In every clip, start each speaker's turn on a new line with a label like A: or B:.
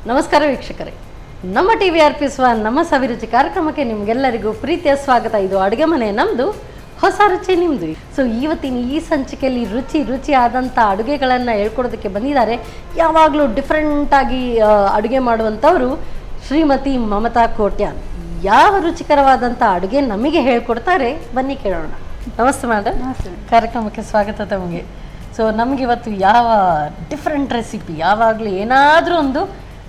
A: ನಮಸ್ಕಾರ ವೀಕ್ಷಕರೇ, ನಮ್ಮ TVRP1 ನಮ್ಮ ಸವಿರುಚಿ ಕಾರ್ಯಕ್ರಮಕ್ಕೆ ನಿಮಗೆಲ್ಲರಿಗೂ ಪ್ರೀತಿಯ ಸ್ವಾಗತ. ಇದು ಅಡುಗೆ ಮನೆ ನಮ್ಮದು, ಹೊಸ ರುಚಿ ನಿಮ್ಮದು. ಸೊ ಇವತ್ತಿನ ಈ ಸಂಚಿಕೆಯಲ್ಲಿ ರುಚಿ ಆದಂಥ ಅಡುಗೆಗಳನ್ನು ಹೇಳ್ಕೊಡೋದಕ್ಕೆ ಬಂದಿದ್ದಾರೆ. ಯಾವಾಗಲೂ ಡಿಫ್ರೆಂಟಾಗಿ ಅಡುಗೆ ಮಾಡುವಂಥವರು ಶ್ರೀಮತಿ ಮಮತಾ ಕೋಟ್ಯಾನ್. ಯಾವ ರುಚಿಕರವಾದಂಥ ಅಡುಗೆ ನಮಗೆ ಹೇಳ್ಕೊಡ್ತಾರೆ, ಬನ್ನಿ ಕೇಳೋಣ. ನಮಸ್ತೆ ಮೇಡಮ್, ಕಾರ್ಯಕ್ರಮಕ್ಕೆ ಸ್ವಾಗತ ತಮಗೆ. ಸೊ ನಮಗಿವತ್ತು ಯಾವ ಡಿಫ್ರೆಂಟ್ ರೆಸಿಪಿ, ಯಾವಾಗಲೂ ಏನಾದರೂ ಒಂದು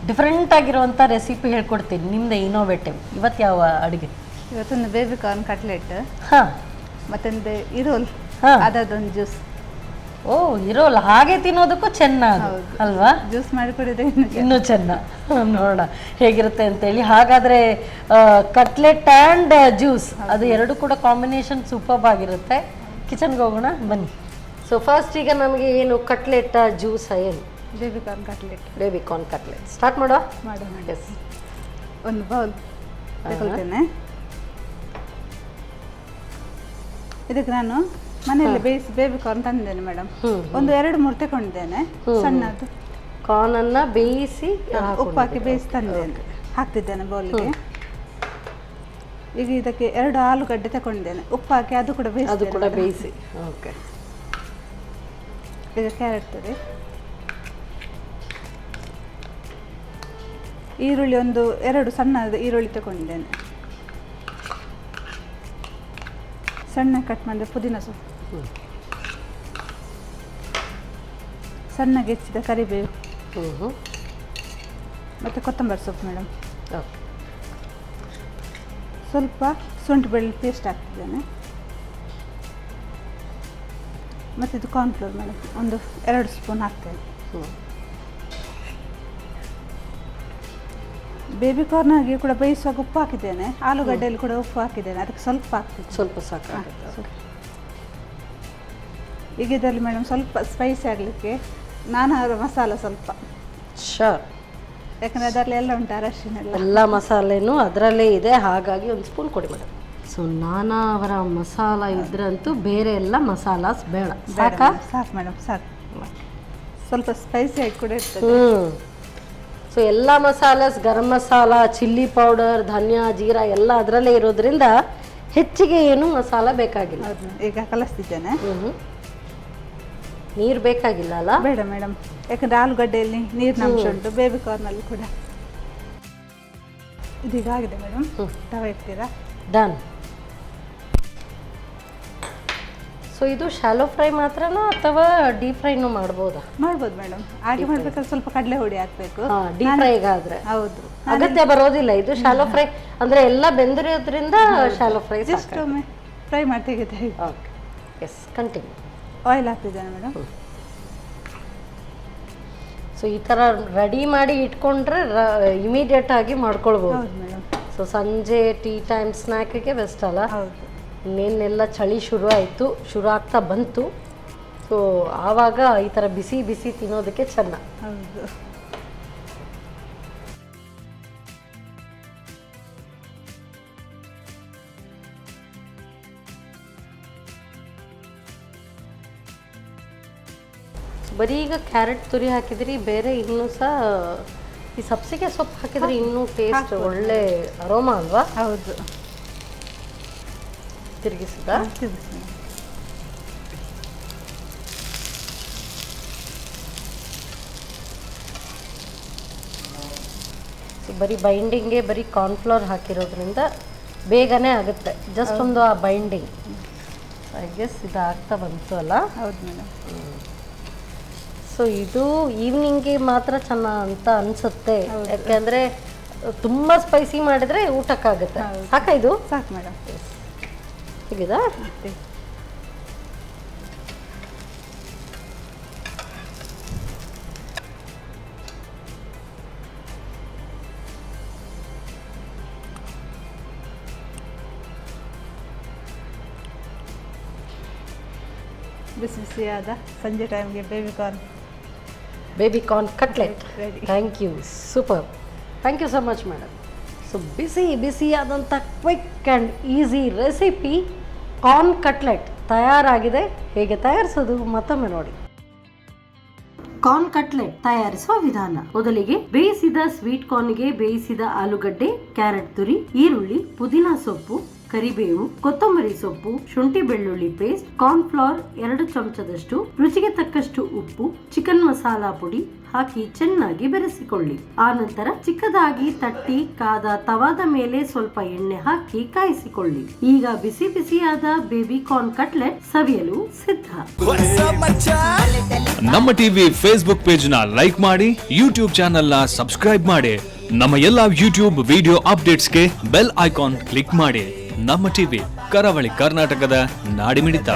A: ಡಿಫ್ರೆಂಟ್ ಆಗಿರುವಂಥ ರೆಸಿಪಿ ಹೇಳ್ಕೊಡ್ತೀನಿ, ನಿಮ್ಮದು ಇನೋವೇಟಿವ್. ಇವತ್ತು ಯಾವ ಅಡುಗೆ?
B: ಇವತ್ತೊಂದು ಬೇಬಿ ಕಾರ್ನ್ ಕಟ್ಲೆಟ್,
A: ಹಾಂ,
B: ಮತ್ತೊಂದು ಇರೋಲ್, ಅದೊಂದು ಜ್ಯೂಸ್.
A: ಓ, ಇರೋಲ್ಲ ಹಾಗೆ ತಿನ್ನೋದಕ್ಕೂ ಚೆನ್ನಾಗಿ ಅಲ್ವಾ?
B: ಜ್ಯೂಸ್ ಮಾಡಿ ಕುಡಿದ್ರೆ
A: ಇನ್ನೂ ಚೆನ್ನ. ನೋಡೋಣ ಹೇಗಿರುತ್ತೆ ಅಂತೇಳಿ. ಹಾಗಾದರೆ ಕಟ್ಲೆಟ್ ಆ್ಯಂಡ್ ಜ್ಯೂಸ್ ಅದು ಎರಡು ಕೂಡ ಕಾಂಬಿನೇಷನ್ ಸೂಪರ್ಬ್ ಆಗಿರುತ್ತೆ. ಕಿಚನ್ಗೆ ಹೋಗೋಣ ಬನ್ನಿ. ಸೊ ಫಸ್ಟ್ ಈಗ ನಮಗೆ ಏನು ಕಟ್ಲೆಟ್ ಜ್ಯೂಸ್, ಏನು
B: baby corn cutlet.
A: Baby corn cutlet start ಮಾಡುವ.
B: ಎಸ್, ಒಂದು ಬೌಲ್ ತಗೊಳ್ತೇನೆ. ಇದಕ್ಕೆ ನಾನು ಮನೆಯಲ್ಲಿ ಬೇಯಿಸಿ ಬೇಬಿ ಕಾರ್ನ್ ತಂದಿದ್ದೇನೆ ಮೇಡಮ್. ಒಂದು 2-3 ತಗೊಂಡಿದ್ದೇನೆ ಸಣ್ಣದು.
A: ಕಾರ್ನನ್ನು ಬೇಯಿಸಿ
B: ಉಪ್ಪು ಹಾಕಿ ಬೇಯಿಸಿ ತಂದಿದ್ದೇನೆ, ಹಾಕ್ತಿದ್ದೇನೆ ಬೌಲಿಗೆ. ಈಗ ಇದಕ್ಕೆ 2 ಆಲೂಗಡ್ಡೆ ತಗೊಂಡಿದ್ದೇನೆ, ಉಪ್ಪು ಹಾಕಿ ಅದು ಕೂಡ
A: ಬೇಯಿಸಿ. ಓಕೆ.
B: ಈಗ ಕ್ಯಾರೆಟ್ ತುರಿ, ಈರುಳ್ಳಿ ಒಂದು 2 ಸಣ್ಣದ ಈರುಳ್ಳಿ ತಗೊಂಡಿದ್ದೇನೆ, ಸಣ್ಣ ಕಟ್ ಮಾಡಿದ ಪುದೀನ ಸೊಪ್ಪು, ಸಣ್ಣಗೆ ಹೆಚ್ಚಿದ ಕರಿಬೇವು ಮತ್ತು ಕೊತ್ತಂಬರಿ ಸೊಪ್ಪು ಮೇಡಮ್.
A: ಓಕೆ.
B: ಸ್ವಲ್ಪ ಶುಂಠಿ ಬೆಳ್ಳುಳ್ಳಿ ಪೇಸ್ಟ್ ಹಾಕ್ತಿದ್ದೇನೆ. ಮತ್ತು ಇದು ಕಾರ್ನ್ಫ್ಲೋರ್ ಮೇಡಮ್, ಒಂದು 2 ಸ್ಪೂನ್ ಹಾಕ್ತೇನೆ. ಬೇಬಿ ಕಾರ್ನಾಗಿ ಕೂಡ ಬೇಯಿಸುವಾಗ ಉಪ್ಪು ಹಾಕಿದ್ದೇನೆ, ಆಲೂಗಡ್ಡೆಯಲ್ಲಿ ಕೂಡ ಉಪ್ಪು ಹಾಕಿದ್ದೇನೆ, ಅದಕ್ಕೆ ಸ್ವಲ್ಪ ಹಾಕ್ತಿದ್ದೆ.
A: ಸ್ವಲ್ಪ ಸಾಕಾಗುತ್ತೆ.
B: ಈಗ ಇದರಲ್ಲಿ ಮೇಡಮ್ ಸ್ವಲ್ಪ ಸ್ಪೈಸಿ ಆಗಲಿಕ್ಕೆ ನಾನಾದ ಮಸಾಲ ಸ್ವಲ್ಪ,
A: ಶೋರ್,
B: ಯಾಕಂದರೆ ಅದರಲ್ಲಿ ಎಲ್ಲ ಉಂಟು, ಅರಶಿನ
A: ಎಲ್ಲ ಮಸಾಲೆನೂ ಅದರಲ್ಲೇ ಇದೆ, ಹಾಗಾಗಿ ಒಂದು ಸ್ಪೂನ್ ಕೊಡಿ ಮೇಡಮ್. ಸೊ ನಾನಾ ಅವರ ಮಸಾಲ ಇದ್ರಂತೂ ಬೇರೆ ಎಲ್ಲ ಮಸಾಲಾಸ್ ಬೇಡ, ಸಾಕಾ?
B: ಸಾಕು ಮೇಡಮ್, ಸಾಕು. ಸ್ವಲ್ಪ ಸ್ಪೈಸಿ ಆಗಿ ಕೂಡ ಇರ್ತದೆ.
A: ಸೊ ಎಲ್ಲ ಮಸಾಲಾಸ್, ಗರಂ ಮಸಾಲ, ಚಿಲ್ಲಿ ಪೌಡರ್, ಧನಿಯಾ, ಜೀರಾ ಎಲ್ಲ ಅದರಲ್ಲೇ ಇರೋದ್ರಿಂದ ಹೆಚ್ಚಿಗೆ ಏನು ಮಸಾಲ ಬೇಕಾಗಿಲ್ಲ.
B: ಈಗ ಕಲಿಸ್ತಿದ್ದೇನೆ.
A: ನೀರು ಬೇಕಾಗಿಲ್ಲ ಅಲ್ಲ?
B: ಬೇಡ ಮೇಡಮ್, ಯಾಕಂದರೆ ಆಲೂಗಡ್ಡೆಯಲ್ಲಿ ನೀರಿನ ಅಂಶ ಉಂಟು, ಬೇಬಿ ಕಾರ್ನಲ್ಲಿ ಕೂಡ. ಇದೀಗ ಆಗಿದೆ ಮೇಡಮ್, ತವ ಇಡ್ತೀರಾ?
A: ಡನ್. ಸೊ ಇದು ಶಾಲೋ ಫ್ರೈ ಮಾತ್ರನಾ ಅಥವಾ ಡೀಪ್ ಫ್ರೈನೂ ಮಾಡ್ಬೋದಾ?
B: ಮಾಡ್ಬೋದು ಮೇಡಮ್. ಹಾಗೆ ಮಾಡ್ಬೇಕಾದ್ರೆ ಸ್ವಲ್ಪ ಕಡಲೆ ಹುಡಿ ಹಾಕಬೇಕು
A: ಡೀಪ್ ಫ್ರೈಗಾದ್ರೆ.
B: ಹೌದು,
A: ಅಗತ್ಯ ಬರೋದಿಲ್ಲ. ಇದು ಶಾಲೋ ಫ್ರೈ ಅಂದರೆ ಎಲ್ಲ ಬೆಂದಿರೋದ್ರಿಂದ ಶಾಲೋ ಫ್ರೈ
B: ಜಸ್ಟ್ ಒಮ್ಮೆ ಫ್ರೈ ಮಾಡಿ ತೆಗಿತೆ.
A: Okay, yes, continue.
B: ಆಯಿಲ್ ಹಾಕ್ತಿದ್ದೇನೆ ಮೇಡಮ್.
A: ಸೊ ಈ ಥರ ರೆಡಿ ಮಾಡಿ ಇಟ್ಕೊಂಡ್ರೆ ಇಮಿಡಿಯೇಟ್ ಆಗಿ ಮಾಡ್ಕೊಳ್ಬೋದು.
B: ಹೌದು ಮೇಡಮ್.
A: ಸೊ ಸಂಜೆ ಟೀ ಟೈಮ್ ಸ್ನ್ಯಾಕಿಗೆ ಬೆಸ್ಟ್ ಅಲ್ಲ?
B: ಹೌದು.
A: ಇನ್ನೇನೆಲ್ಲ ಚಳಿ ಶುರು ಆಗ್ತಾ ಬಂತು. ಸೊ ಆವಾಗ ಈ ಥರ ಬಿಸಿ ಬಿಸಿ ತಿನ್ನೋದಕ್ಕೆ ಚೆನ್ನ.
B: ಹೌದು.
A: ಬರೀ ಈಗ ಕ್ಯಾರೆಟ್ ತುರಿ ಹಾಕಿದ್ರಿ, ಬೇರೆ ಇನ್ನೂ ಸಹ ಈ ಸಬ್ಸಿಗೆ ಸೊಪ್ಪು ಹಾಕಿದ್ರೆ ಇನ್ನೂ ಟೇಸ್ಟ್ ಒಳ್ಳೆ ಅರೋಮಾ ಅಲ್ವಾ?
B: ಹೌದು.
A: ತಿರುಗಿಸಿದ ಬರೀ ಬೈಂಡಿಂಗ್ಗೆ ಬರೀ ಕಾರ್ನ್ಫ್ಲವರ್ ಹಾಕಿರೋದ್ರಿಂದ ಬೇಗನೆ ಆಗುತ್ತೆ. ಜಸ್ಟ್ ಒಂದು ಆ ಬೈಂಡಿಂಗ್, ಐ ಗೆಸ್ ಇದು ಆಗ್ತಾ ಬಂತು ಅಲ್ಲ?
B: ಹೌದು ಮೇಡಮ್.
A: ಸೊ ಇದು ಈವ್ನಿಂಗ್ಗೆ ಮಾತ್ರ ಚೆನ್ನ ಅಂತ ಅನಿಸುತ್ತೆ, ಯಾಕೆಂದರೆ ತುಂಬ ಸ್ಪೈಸಿ ಮಾಡಿದರೆ ಊಟಕ್ಕಾಗುತ್ತೆ. ಸಾಕಾ ಇದು?
B: ಸಾಕು ಮೇಡಮ್.
A: ಹೇಗಿದಾ?
B: ಬಿಸಿ ಬಿಸಿಯಾದ ಸಂಜೆ ಟೈಮ್ಗೆ
A: baby corn cutlet
B: ready.
A: Thank you, super, thank you so much madam. So ಬಿಸಿಯಾದಂಥ quick and easy recipe corn cutlet ತಯಾರಾಗಿದೆ. ಹೇಗೆ ತಯಾರಿಸೋದು ಮತ್ತೊಮ್ಮೆ ನೋಡಿ. ಕಾರ್ನ್ ಕಟ್ಲೆಟ್ ತಯಾರಿಸುವ ವಿಧಾನ. ಮೊದಲಿಗೆ ಬೇಯಿಸಿದ ಸ್ವೀಟ್ ಕಾರ್ನ್ಗೆ ಬೇಯಿಸಿದ ಆಲೂಗಡ್ಡೆ, ಕ್ಯಾರೆಟ್ ತುರಿ, ಈರುಳ್ಳಿ, ಪುದೀನಾ ಸೊಪ್ಪು, ಕರಿಬೇವು, ಕೊತ್ತಂಬರಿ ಸೊಪ್ಪು, ಶುಂಠಿ ಬೆಳ್ಳುಳ್ಳಿ ಪೇಸ್ಟ್, ಕಾರ್ನ್ ಫ್ಲೋರ್ 2 ಚಮಚದಷ್ಟು, ರುಚಿಗೆ ತಕ್ಕಷ್ಟು ಉಪ್ಪು, ಚಿಕನ್ ಮಸಾಲಾ ಪುಡಿ ಹಾಕಿ ಚೆನ್ನಾಗಿ ಬೆರೆಸಿಕೊಳ್ಳಿ. ಆ ನಂತರ ಚಿಕ್ಕದಾಗಿ ತಟ್ಟಿ ಕಾದ ತವಾದ ಮೇಲೆ ಸ್ವಲ್ಪ ಎಣ್ಣೆ ಹಾಕಿ ಕಾಯಿಸಿಕೊಳ್ಳಿ. ಈಗ ಬಿಸಿ ಬಿಸಿಯಾದ ಬೇಬಿ ಕಾರ್ನ್ ಕಟ್ಲೆಟ್ ಸವಿಯಲು ಸಿದ್ಧ.
C: ನಮ್ಮ ಟಿವಿ ಫೇಸ್ಬುಕ್ ಪೇಜ್ ನ ಲೈಕ್ ಮಾಡಿ, ಯೂಟ್ಯೂಬ್ ಚಾನೆಲ್ ನ ಸಬ್ಸ್ಕ್ರೈಬ್ ಮಾಡಿ. ನಮ್ಮ ಎಲ್ಲಾ ಯೂಟ್ಯೂಬ್ ವಿಡಿಯೋ ಅಪ್ಡೇಟ್ಸ್ಗೆ ಬೆಲ್ ಐಕಾನ್ ಕ್ಲಿಕ್ ಮಾಡಿ. ನಮ್ಮ ಟಿವಿ, ಕರಾವಳಿ ಕರ್ನಾಟಕದ ನಾಡಿಮಿಡಿತ.